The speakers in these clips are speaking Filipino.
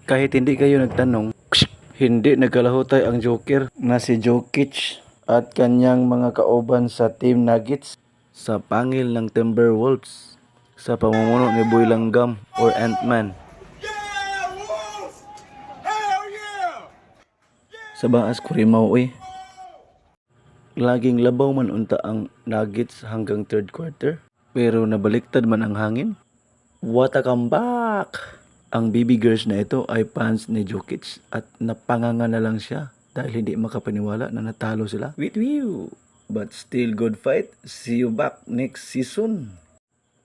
Kahit hindi kayo nagtanong, hindi nagkalahutay ang Joker na si Jokic at kanyang mga kauban sa Team Nuggets sa pangil ng Timberwolves sa pamumuno ni Boy Langgam or Ant-Man. Sa baas ko rimaw laging labaw man unta ang Nuggets hanggang third quarter, pero nabaliktad man ang hangin. What a comeback! Ang baby girls na ito ay fans ni Jokic at napanganga na lang siya dahil hindi makapaniwala na natalo sila. With you! But still good fight. See you back next season.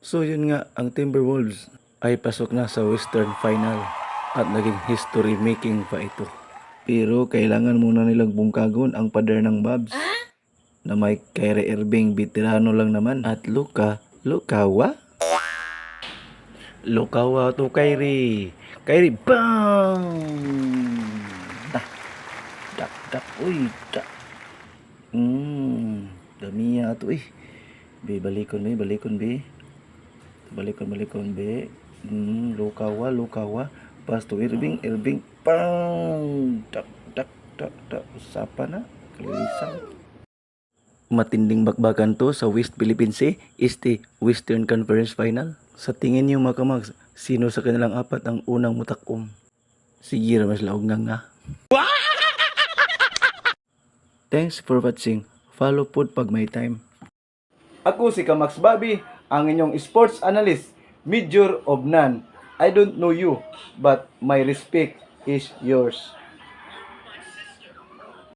So yun nga, ang Timberwolves ay pasok na sa Western Final at naging history making pa ito. Pero kailangan muna nilang bungkagon ang pader ng Babs na may Kyrie Irving, veterano lang naman, at Lukawa to Kyrie. Kyrie, bang! Dak, uy, dak. Damiya to Be, balikon be. Balikon be. Lukawa. Pas to Irving, bang! Dak. Usapa na. Kalisan. Matinding bakbakan to sa West Philippine Sea is the Western Conference Final. Sa tingin niyo mga kamags, sino sa kanilang apat ang unang mutakom? Sige, mas laog nga. Thanks for watching. Follow pod pag may time. Ako si Kamax Bobby, ang inyong sports analyst, major of none. I don't know you, but my respect is yours.